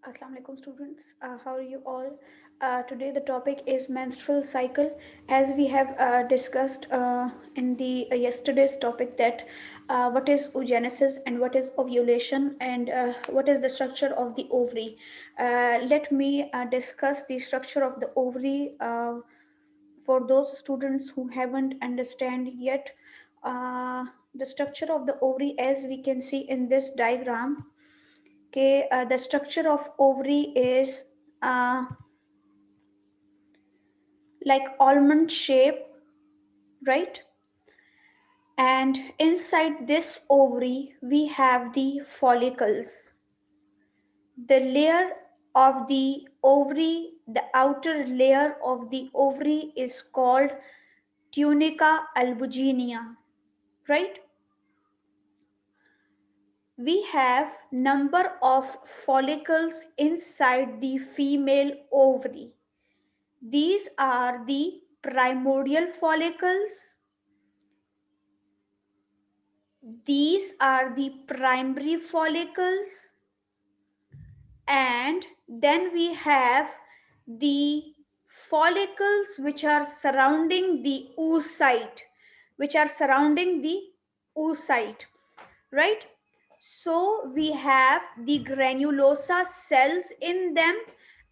Assalamu alaikum students. How are you all? Today the topic is menstrual cycle. As we have discussed in the yesterday's topic that what is oogenesis and what is ovulation and what is the structure of the ovary. Let me discuss the structure of the ovary for those students who haven't understand yet. The structure of the ovary, as we can see in this diagram. Okay, the structure of ovary is uh, like almond shape, right? And inside this ovary, we have the follicles. The layer of the ovary, the outer layer of the ovary is called tunica albuginea, right? We have number of follicles inside the female ovary. These are the primordial follicles. These are the primary follicles. And then we have the follicles which are surrounding the oocyte, right? So we have the granulosa cells in them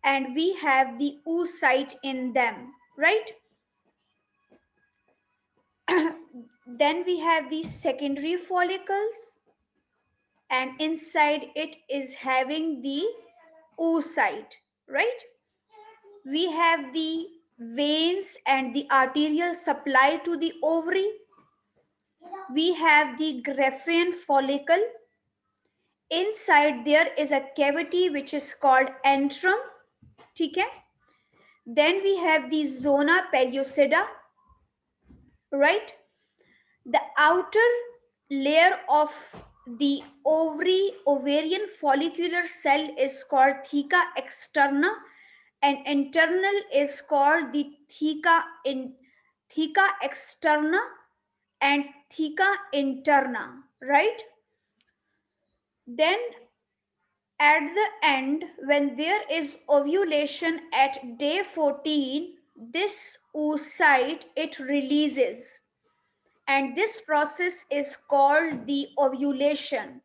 and we have the oocyte in them, right? Then we have the secondary follicles, and inside it is having the oocyte, right? We have the veins and the arterial supply to the ovary. We have the Graafian follicle. Inside there is a cavity which is called antrum. Okay? Then we have the zona pellucida, right? The outer layer of the ovarian follicular cell is called theca externa, and internal is called the theca externa and theca interna, right? Then at the end, when there is ovulation at day 14, this oocyte it releases, and this process is called the ovulation.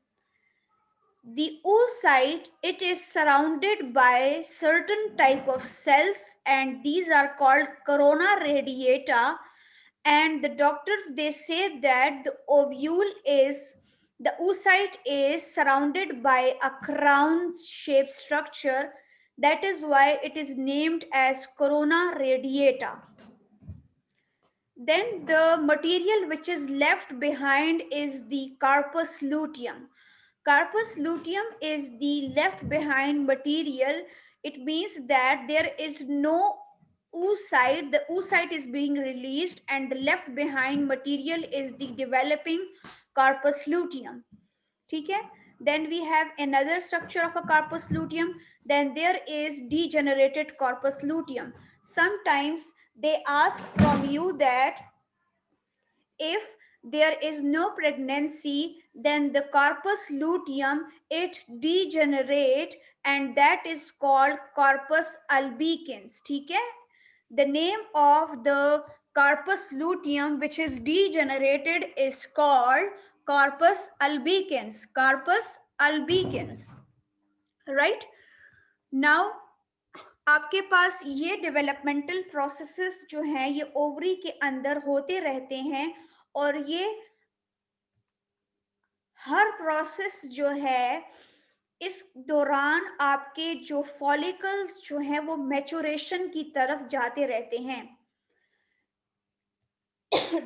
The oocyte it is surrounded by certain type of cells, and these are called corona radiata. And the doctors they say that the oocyte is surrounded by a crown shaped structure. That is why it is named as corona radiata. Then the material which is left behind is the corpus luteum. Corpus luteum is the left behind material. It means that there is no oocyte. The oocyte is being released, and the left behind material is the developing corpus luteum. Okay? Then we have another structure of a corpus luteum. Then there is degenerated corpus luteum. Sometimes they ask from you that if there is no pregnancy, then the corpus luteum it degenerate, and that is called corpus albicans. ठीक है? The name of the corpus luteum which is degenerated is called corpus albicans. Corpus albicans, right? Now आपके पास ये developmental processes जो हैं ये ovary के अंदर होते रहते हैं, और ये हर प्रोसेस जो है इस दौरान आपके जो फॉलिकल्स जो हैं वो मैचुरेशन की तरफ जाते रहते हैं.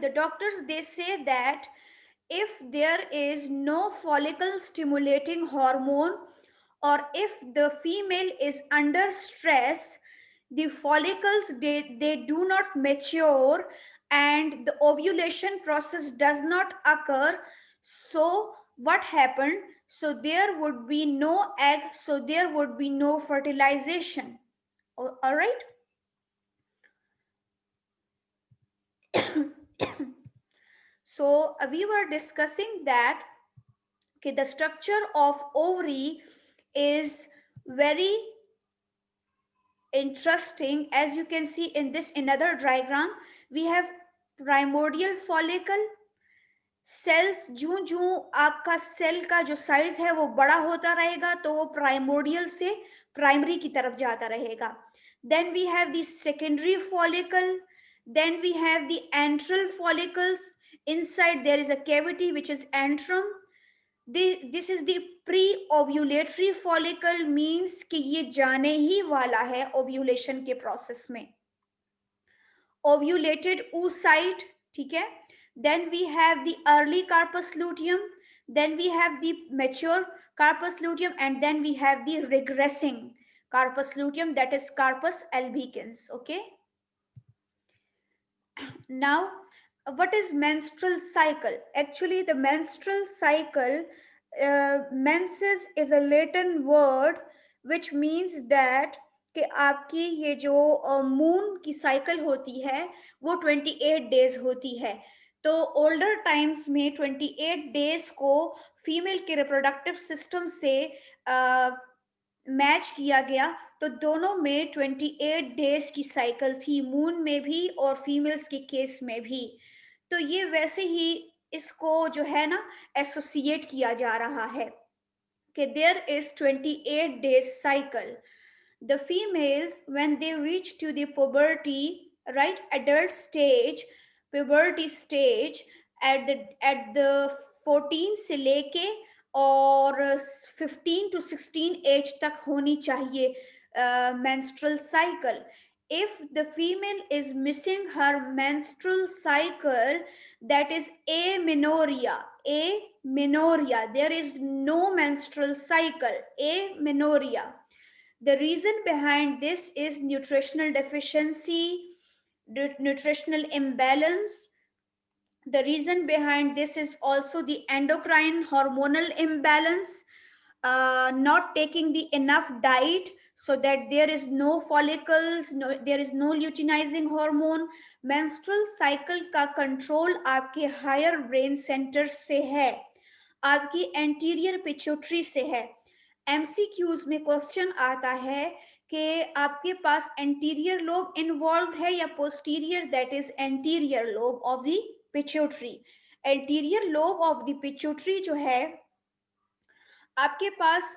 The doctors they say that if there is no follicle stimulating hormone, or if the female is under stress, the follicles they do not mature and the ovulation process does not occur. So what happened? So there would be no egg, so there would be no fertilization. All right. So we were discussing that okay, the structure of ovary is Very interesting. As you can see in this another diagram, we have primordial follicle. Cells जूं जूं आपका cell का जो size है वो बड़ा होता रहेगा तो वो प्राइमोर्डियल से प्राइमरी की तरफ जाता रहेगा. Then we have the secondary follicle. Then we have the antral follicles. Inside there is a cavity which is antrum. This is the pre ovulatory follicle, means कि ये जाने ही वाला है ओव्यूलेशन के प्रोसेस में. Ovulated oocyte, ठीक है. Then we have the early carpus luteum. Then we have the mature carpus luteum, and then we have the regressing carpus luteum, that is carpus albicans. Okay. Now, what is menstrual cycle? Actually, the menstrual cycle, menses is a Latin word which means that कि आपकी ये जो moon की cycle होती है वो 28 days होती है. तो ओल्डर टाइम्स में 28 डेज को फीमेल के रिप्रोडक्टिव सिस्टम से मैच किया गया. तो दोनों में 28 डेज की साइकिल थी, मून में भी और फीमेल्स के केस में भी. तो ये वैसे ही इसको जो है ना एसोसिएट किया जा रहा है कि there is 28 days cycle. The females, when they reach to the puberty, right, adult stage, puberty stage, at the 14 से लेके और 15 to 16 एज तक होनी चाहिए menstrual cycle. If the female is missing her menstrual cycle, that is amenorrhea. Amenorrhea, there is no menstrual cycle. Amenorrhea. The reason behind this is nutritional deficiency, nutritional imbalance. The reason behind this is also the endocrine hormonal imbalance, not taking the enough diet so that there is no follicles, no, there is no luteinizing hormone. Menstrual cycle का control आपके higher brain centers से है, आपकी anterior pituitary से है. MCQs में question आता है कि आपके पास एंटीरियर लोब इन्वॉल्व है या posterior, that is anterior lobe of the pituitary. Anterior lobe of the pituitary जो है आपके पास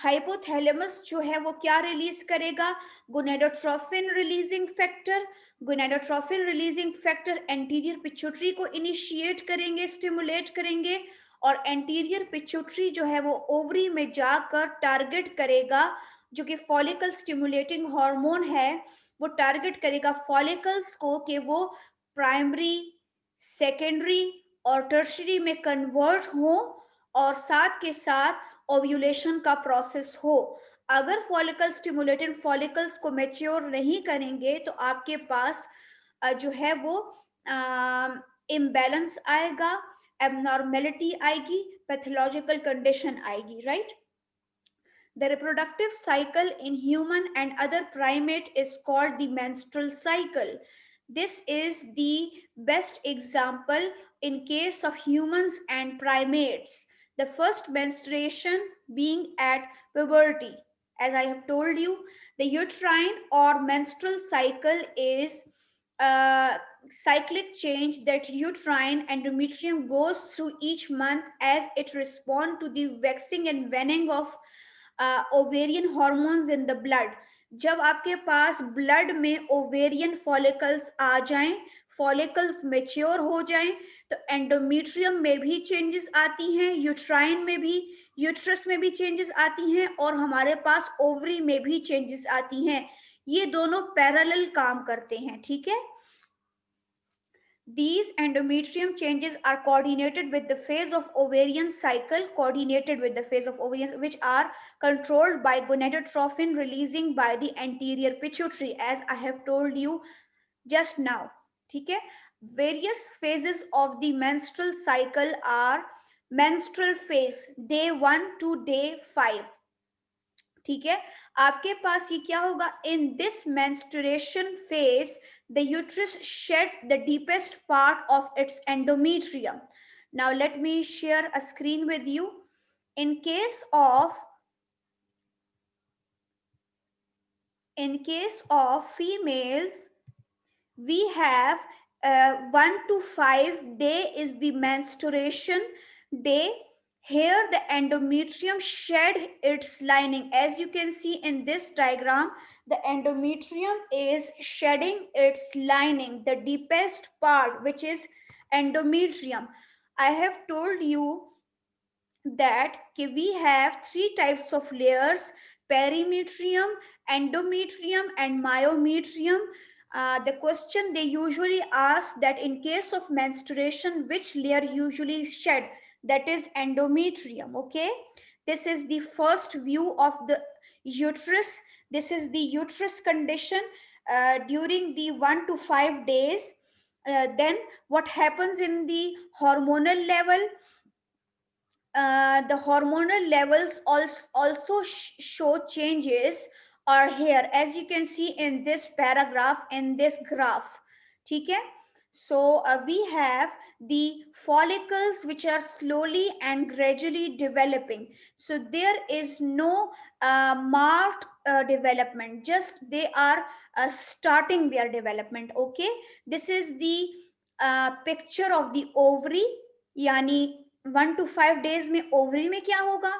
हाइपोथैलेमस जो है वो क्या रिलीज करेगा? Gonadotrophin releasing factor. Gonadotrophin releasing factor anterior pituitary को इनिशिएट करेंगे, स्टिमुलेट करेंगे, और एंटीरियर पिट्यूटरी जो है वो ओवरी में जाकर टारगेट करेगा, जो कि फॉलिकल स्टिमुलेटिंग हार्मोन है, वो टारगेट करेगा फॉलिकल्स को कि वो प्राइमरी, सेकेंडरी और टर्शरी में कन्वर्ट हो और साथ के साथ ओव्यूलेशन का प्रोसेस हो. अगर फॉलिकल स्टिमुलेटेड फॉलिकल्स को मैच्योर नहीं करेंगे तो आपके पास जो है वो इम्बैलेंस आएगा, एबनॉर्मेलिटी आएगी, पैथोलॉजिकल कंडीशन आएगी, right. The reproductive cycle in human and other primate is called the menstrual cycle. This is the best example in case of humans and primates. The first menstruation being at puberty. As I have told you, the uterine or menstrual cycle is a cyclic change that uterine endometrium goes through each month as it responds to the waxing and waning of ovarian hormones in the blood. जब आपके पास blood में ovarian follicles आ जाएं, follicles mature हो जाएं, तो endometrium में भी changes आती हैं, यूट्राइन में भी, यूट्रस में भी चेंजेस आती हैं, और हमारे पास ओवरी में भी चेंजेस आती हैं. ये दोनों पैरेलल काम करते हैं, ठीक है. These endometrium changes are coordinated with the phase of ovarian cycle, which are controlled by gonadotrophin releasing by the anterior pituitary, as I have told you just now. Okay? Various phases of the menstrual cycle are menstrual phase, day 1 to day 5. ठीक है. आपके पास ये क्या होगा? In this menstruation phase the uterus shed the deepest part of its endometrium. Now let me share a screen with you. In case of In case of females, we have 1 to 5 day is the menstruation day. Here the endometrium shed its lining. As you can see in this diagram, the endometrium is shedding its lining, the deepest part, which is endometrium. I have told you that we have three types of layers: perimetrium, endometrium, and myometrium. The question they usually ask that in case of menstruation, which layer usually shed? That is endometrium. Okay, this is the first view of the uterus. This is the uterus condition during the 1 to 5 days. Then what happens in the hormonal level? The hormonal levels also show changes are here, as you can see in this paragraph, in this graph. ठीक है? So we have the follicles which are slowly and gradually developing. So there is no marked development, just they are starting their development. Okay, this is the picture of the ovary, यानी 1 to 5 days में ovary में क्या होगा.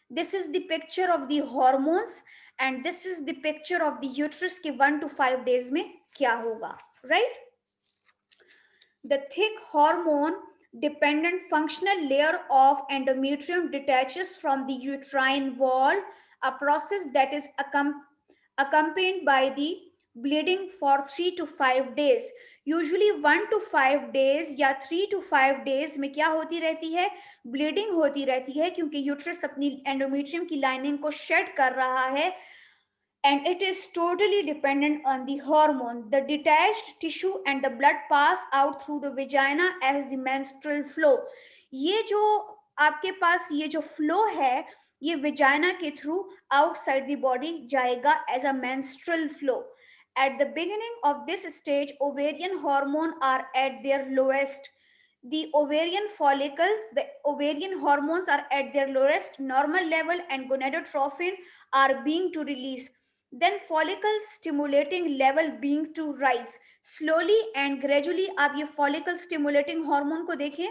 This is the picture of the hormones and this is the picture of the uterus के 1 to 5 days में क्या होगा, right? The thick hormone dependent functional layer of endometrium detaches from the uterine wall, a process that is accompanied by the bleeding for 3 to 5 days. Usually 1 to 5 days या 3 to 5 days में क्या होती रहती है? Bleeding होती रहती है, क्योंकि यूट्रस अपनी एंडोमेट्रियम की लाइनिंग को शेड कर रहा है, and it is totally dependent on the hormone. The detached tissue and the blood pass out through the vagina as the menstrual flow. ये जो आपके पास ये जो फ्लो है, ये विजाइना के थ्रू आउटसाइड द बॉडी जाएगा as a menstrual flow. At the beginning of this stage, ovarian hormone are at their lowest. The ovarian follicles, the ovarian hormones are at their lowest normal level and gonadotrophin are being to release. Then follicle stimulating level being to rise. Slowly and gradually आप ये follicle stimulating hormone को देखें,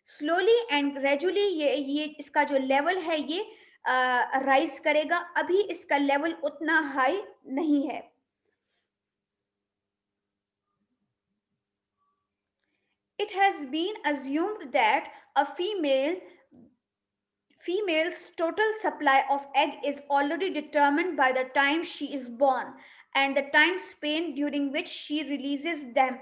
slowly and gradually ये इसका जो level है ये rise करेगा. अभी इसका level उतना high नहीं है. It has been assumed that a female's total supply of egg is already determined by the time she is born and the time span during which she releases them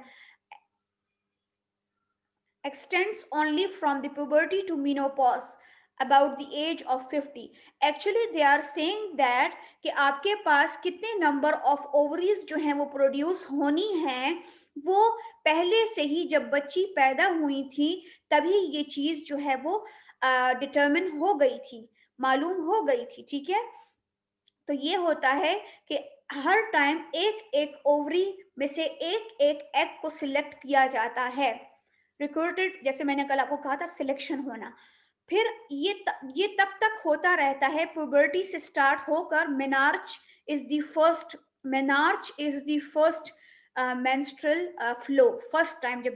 extends only from the puberty to menopause, about the age of 50. Actually they are saying that कि आपके पास कितने number of ovaries जो हैं वो produce होनी हैं, वो पहले से ही जब बच्ची पैदा हुई थी तभी ये चीज जो है वो डिटरमिन हो गई थी, मालूम हो गई थी. ठीक है, तो ये होता है कि हर टाइम एक एक ओवरी में से एक एक एग को सिलेक्ट किया जाता है. रिक्रूटेड, जैसे मैंने कल आपको कहा था, सिलेक्शन होना. फिर ये तब तक होता रहता है, प्यूबर्टी से स्टार्ट होकर menarche is the first menstrual flow. First time जब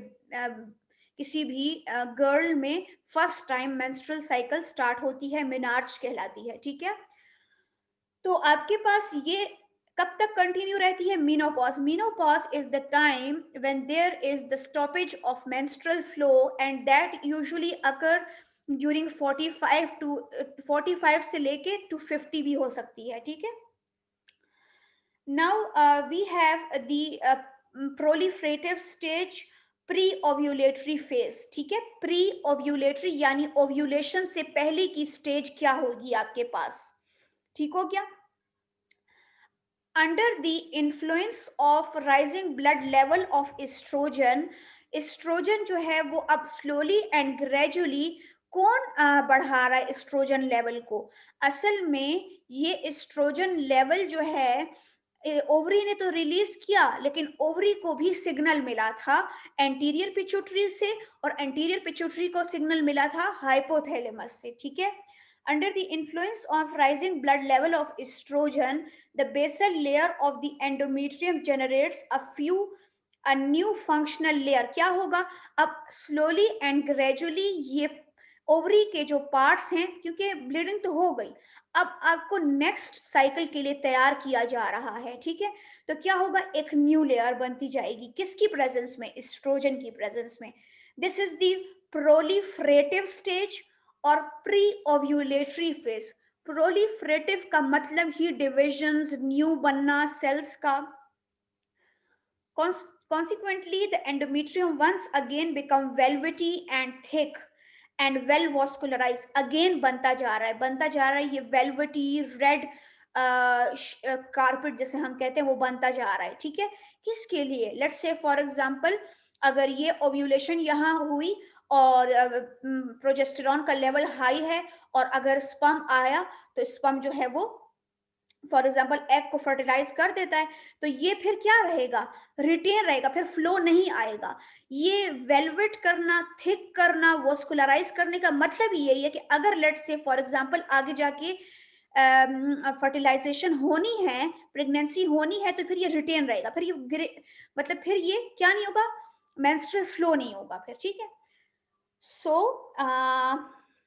किसी भी गर्ल में first time menstrual cycle start होती है, मेनार्च कहलाती है. ठीक है, तो आपके पास ये कब तक कंटिन्यू रहती है? Menopause. Menopause is the time when there is the stoppage of menstrual flow and that usually occur during 45 से लेके टू 50 भी हो सकती है. ठीक है, now we have the proliferative stage, pre ovulatory phase. ठीक है, प्री ओव्यूलेटरी यानी ओव्यूलेशन से पहले की स्टेज क्या होगी आपके पास? ठीक हो गया. Under the influence of rising blood level of estrogen, estrogen जो है वो अब स्लोली एंड ग्रेजुअली कौन बढ़ा रहा है एस्ट्रोजन लेवल को? असल में ये एस्ट्रोजन लेवल जो है ओवरी ने तो रिलीज किया, लेकिन ओवरी को भी सिग्नल मिला था एंटीरियर पिट्यूटरी से, और एंटीरियर पिट्यूटरी को सिग्नल मिला था हाइपोथैलेमस से. ठीक है, Under the influence of rising blood level of estrogen, the basal layer of the endometrium generates a new functional layer. क्या होगा? अब slowly and gradually ये ओवरी के जो पार्ट्स हैं, क्योंकि ब्लीडिंग तो हो गई, अब आपको नेक्स्ट साइकिल के लिए तैयार किया जा रहा है, ठीक है? तो क्या होगा? एक न्यू लेयर बनती जाएगी, किसकी प्रेजेंस में? एस्ट्रोजन की प्रेजेंस में. This is the proliferative stage और प्री ओव्यूलेटरी फेज. प्रोलिफरेटिव का मतलब ही डिविजन्स, न्यू बनना सेल्स का. Consequently, the endometrium once again become velvety and thick and well vascularized. Again बनता जा रहा है, बनता जा रहा है, ये velvety red कारपेट जैसे हम कहते हैं वो बनता जा रहा है, ठीक है? किसके लिए? लेट्स से फॉर एग्जांपल, अगर ये ओव्यूलेशन यहाँ हुई और प्रोजेस्टेरॉन का लेवल हाई है और अगर स्पर्म आया तो स्पर्म जो है वो फॉर एग्जाम्पल एग को फर्टिलाइज कर देता है, तो ये फिर क्या रहेगा? रिटेन रहेगा, फिर फ्लो नहीं आएगा. ये वेलवेट करना, थिक करना, वॉस्कुलराइज करने का मतलब यही है कि अगर लेट्स से फॉर एग्जाम्पल आगे जाके फर्टिलाइजेशन होनी है, प्रेगनेंसी होनी है, तो फिर ये रिटेन रहेगा, फिर ये मतलब फिर ये क्या नहीं होगा? मेंस्ट्रुअल फ्लो नहीं होगा फिर, ठीक है? So,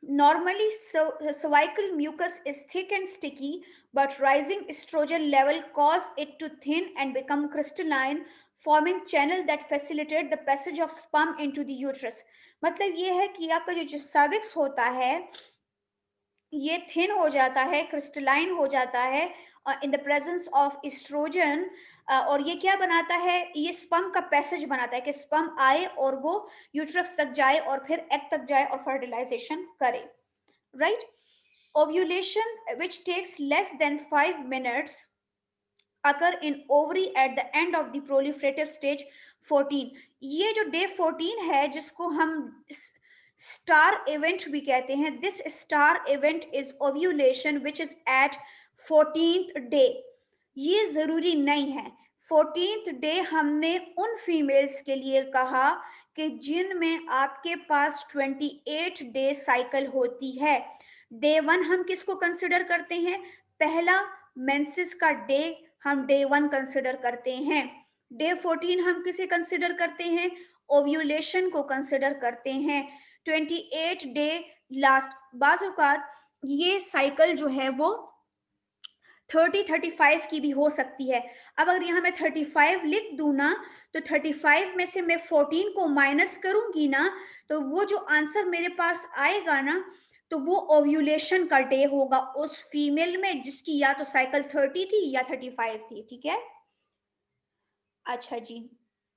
normally, cervical mucus is thick and sticky, but rising estrogen level cause it to thin and become crystalline, forming channels that facilitate the passage of sperm into the uterus. मतलब ये है कि आपका जो cervix होता है ये thin हो जाता है, क्रिस्टलाइन हो जाता है in the presence of oestrogen. और ये क्या बनाता है? ये स्पर्म का पैसेज बनाता है कि स्पर्म आए और वो यूट्रस तक जाए और फिर एग तक जाए और फर्टिलाइजेशन करे, right? Ovulation which takes less than 5 minutes occur in ovary at the end of the proliferative stage 14. ये जो डे 14 है जिसको हम स्टार इवेंट भी कहते हैं, this star event is ovulation which is at 14th day. ये जरूरी नहीं है. 14th डे हमने उन फीमेल्स के लिए कहा कि जिनमें आपके पास 28 डे साइकिल होती है. डे 1 हम किसको कंसिडर करते हैं? पहला मेंसेस का डे हम डे 1 कंसिडर करते हैं. डे 14 हम किसे कंसिडर करते हैं? ओव्यूलेशन को कंसिडर करते हैं. 28 डे लास्ट. बाज़ औक़ात ये साइकिल जो है वो 30-35 की भी हो सकती है. अब अगर यहाँ मैं 35 लिख दूं ना, तो 35 में से मैं 14 को माइनस करूंगी ना, तो वो जो आंसर मेरे पास आएगा ना, तो वो ओव्यूलेशन का डे होगा उस फीमेल में जिसकी या तो साइकिल 30 थी या 35 थी, ठीक है? अच्छा जी.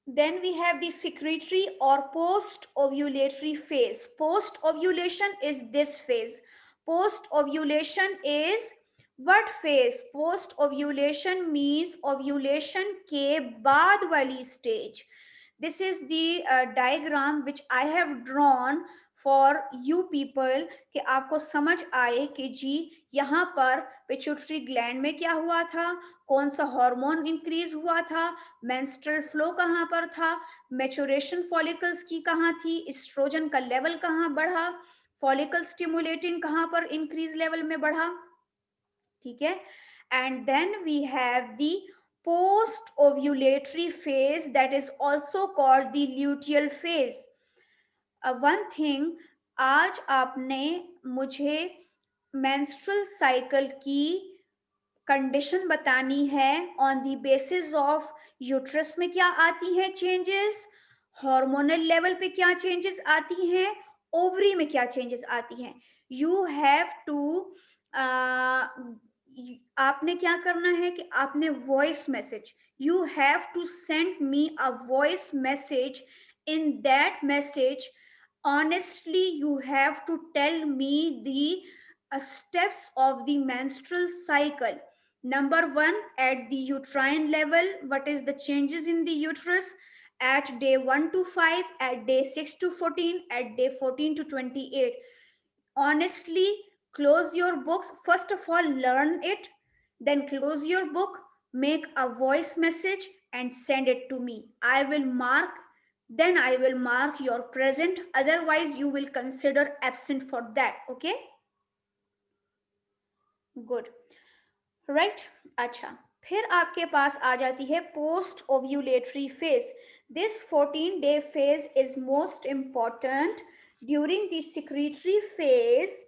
Then we have the secretory or post-ovulatory phase. Post-ovulation is this phase. Post-ovulation is what phase? Post-ovulation means ovulation के बाद वाली stage. This is the diagram which I have drawn for you people कि आपको समझ आए कि जी यहाँ पर पिट्यूटरी ग्लैंड में क्या हुआ था, कौन सा हार्मोन इंक्रीज हुआ था, मेंस्ट्रुअल फ्लो कहाँ पर था, मैच्योरेशन फॉलिकल्स की कहाँ थी, एस्ट्रोजन का लेवल कहाँ बढ़ा, फॉलिकल स्टिमुलेटिंग कहाँ पर इंक्रीज लेवल में बढ़ा, ठीक है? And then we have the post ovulatory phase that is also called the luteal phase. One thing, आज आपने मुझे मेंस्ट्रुअल साइकिल की कंडीशन बतानी है on the basis of uterus में क्या आती हैं चेंजेस, हार्मोनल लेवल पे क्या चेंजेस आती हैं, ओवरी में क्या चेंजेस आती हैं. यू हैव टू आपने क्या करना है कि आपने voice message, you have to send me a voice message. In that message, honestly, you have to tell me the steps of the menstrual cycle. Number 1, at the uterine level, what is the changes in the uterus at day 1 to 5, at day 6 to 14, at day 14 to 28. Honestly, close your books. First of all, learn it, then close your book, make a voice message and send it to me. I will mark your present, otherwise you will consider absent for that. Okay? Good, right. अच्छा, फिर आपके पास आ जाती है post ovulatory phase. This 14-day phase is most important. During the secretory phase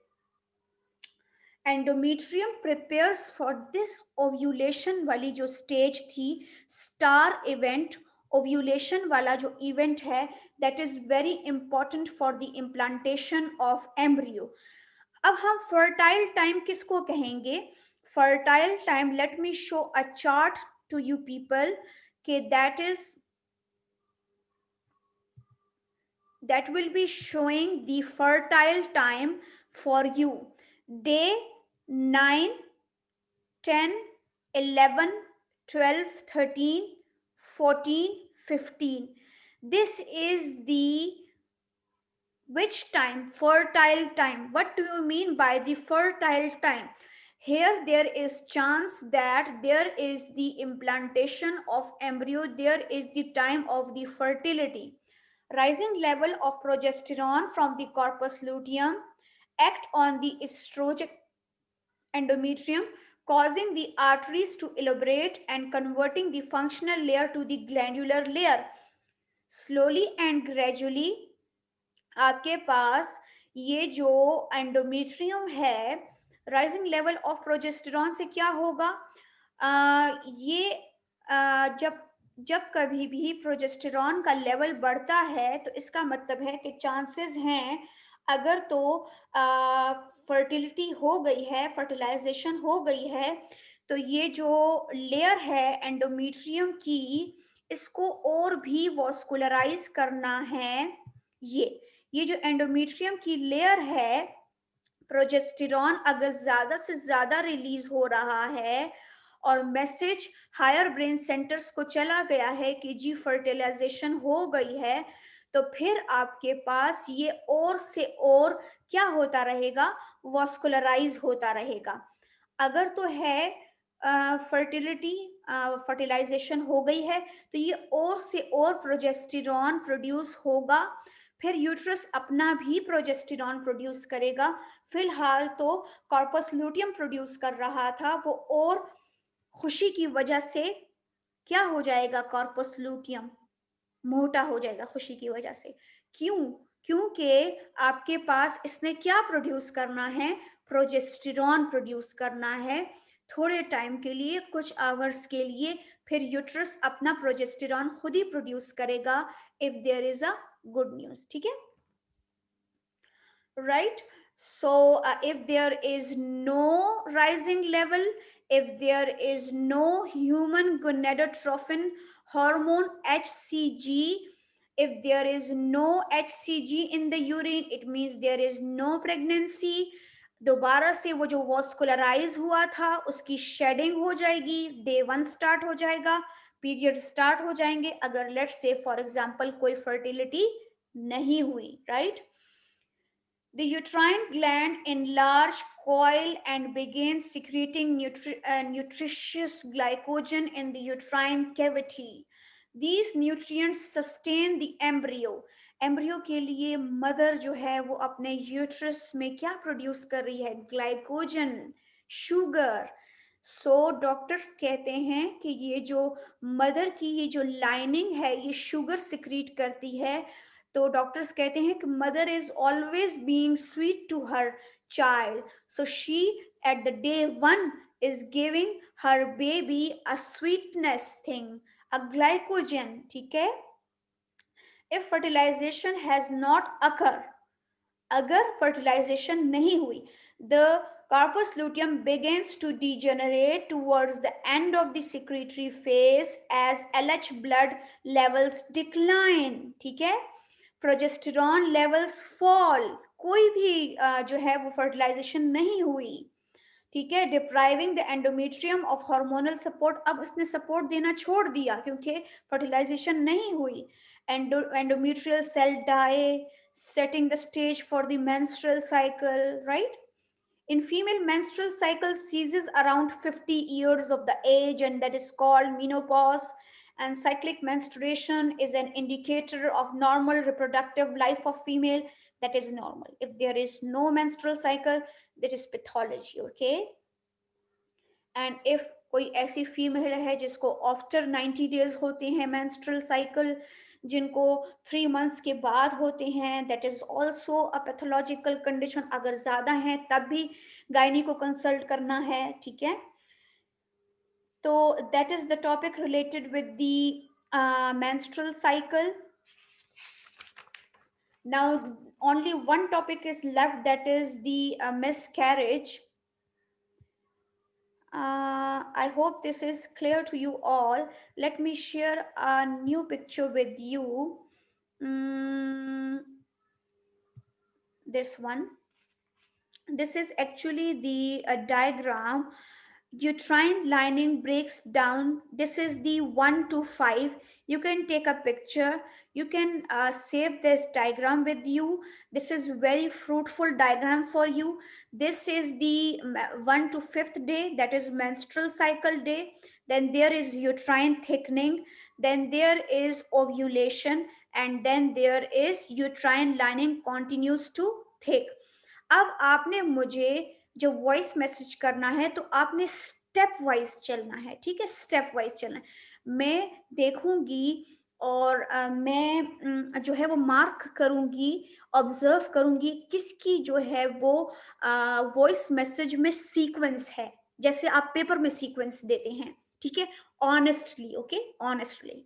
endometrium prepares for this ovulation वाली जो stage थी, star event, ovulation वाला जो इवेंट है, that is very important for the implantation of embryo. अब हम fertile time किसको कहेंगे? Fertile time, let me show a chart to you people, के that will be showing the fertile time for you. Day 9, 10, 11, 12, 13, 14, 15. This is the which time? Fertile time. What do you mean by the fertile time? Here there is chance that there is the implantation of embryo, there is the time of the fertility. Rising level of progesterone from the corpus luteum act on the estrogen endometrium, causing the arteries to elaborate and converting the functional layer to the glandular layer. Slowly and gradually आपके पास ये जो endometrium है, rising level of progesterone से क्या होगा? ये जब जब कभी भी प्रोजेस्टेरॉन का लेवल बढ़ता है तो इसका मतलब है कि चांसेस हैं, अगर तो फर्टिलिटी हो गई है, फर्टिलाइजेशन हो गई है, तो ये जो लेयर है एंडोमेट्रियम की, इसको और भी वॉस्कुलराइज करना है। ये जो एंडोमेट्रियम की लेयर है, प्रोजेस्टेरॉन अगर ज्यादा से ज्यादा रिलीज हो रहा है और मैसेज हायर ब्रेन सेंटर्स को चला गया है कि जी फर्टिलाइजेशन हो गई है, तो फिर आपके पास ये और से और क्या होता रहेगा? वॉस्कुलराइज होता रहेगा। अगर तो है फर्टिलिटी, फर्टिलाइजेशन हो गई है, तो ये और से और प्रोजेस्टेरॉन प्रोड्यूस होगा। फिर यूट्रस अपना भी प्रोजेस्टेरॉन प्रोड्यूस करेगा। फिलहाल तो कॉर्पस लूटियम प्रोड्यूस कर रहा था वो, और खुशी की वजह से क्या हो जाएगा? कॉर्पस लूटियम मोटा हो जाएगा खुशी की वजह से। क्यों? क्योंकि आपके पास इसने क्या प्रोड्यूस करना है? प्रोजेस्टेरॉन प्रोड्यूस करना है थोड़े टाइम के लिए, कुछ आवर्स के लिए। फिर यूट्रस अपना प्रोजेस्टेरॉन खुद ही प्रोड्यूस करेगा if there is a good news. ठीक है, right? So if there is no rising level, if there is no human gonadotrophin hormone HCG, if there is no HCG in the urine, it means there is no pregnancy. दोबारा से वो जो वॉस्कुलराइज हुआ था उसकी shading हो जाएगी, day 1 start हो जाएगा, पीरियड स्टार्ट हो जाएंगे, अगर लेट्स से फॉर एग्जांपल कोई फर्टिलिटी नहीं हुई, right? The uterine gland enlarge, coil, and begin secreting nutritious glycogen in the uterine cavity. These nutrients sustain the embryo. Embryo के लिए मदर जो है वो अपने यूट्रस में क्या प्रोड्यूस कर रही है? Glycogen, sugar. सो डॉक्टर्स कहते हैं कि ये जो मदर की ये जो लाइनिंग है ये शुगर सिक्रीट करती है। तो डॉक्टर्स कहते हैं कि mother is always being sweet to her child, so she at the day 1 is giving her baby a sweetness thing, a glycogen. ठीक है? If fertilization has not occurred, अगर fertilization नहीं हुई, the corpus luteum begins to degenerate towards the end of the secretory phase as LH blood levels decline. ठीक है? Progesterone levels fall, कोई भी जो है वो फर्टिलाइजेशन नहीं हुई। ठीक है, depriving the endometrium of hormonal support, अब उसने सपोर्ट देना छोड़ दिया क्योंकि फर्टिलाइजेशन नहीं हुई। Endometrial cell die, setting the stage for the menstrual cycle, right? In female, menstrual cycle ceases around 50 years of the age, and that is called menopause. And cyclic menstruation is an indicator of normal reproductive life of female. That is normal. If there is no menstrual cycle, that is pathology. Okay. And if कोई ऐसी female है जिसको after 90 days होते हैं menstrual cycle, जिनको 3 months के बाद होते हैं, that is also a pathological condition. अगर ज्यादा है तब भी गायनी को कंसल्ट करना है, ठीक है। तो that is the topic related with the menstrual cycle. Now only one topic is left, that is the miscarriage. I hope this is clear to you all. Let me share a new picture with you. Mm, this one. This is actually the diagram. Uterine lining breaks down. This is the 1 to 5. You can take a picture. You can save this diagram with you. This is very fruitful diagram for you. This is the 1 to 5th day, that is menstrual cycle day. Then there is uterine thickening. Then there is ovulation, and then there is uterine lining continues to thick. अब आपने मुझे जो voice message करना है तो आपने step wise चलना है, ठीक है, स्टेप वाइज चलना है। मैं देखूंगी और मैं जो है वो मार्क करूंगी, ऑब्जर्व करूंगी किसकी जो है वो वॉइस मैसेज में सीक्वेंस है, जैसे आप पेपर में सीक्वेंस देते हैं, ठीक है, ऑनेस्टली, ओके, ऑनेस्टली।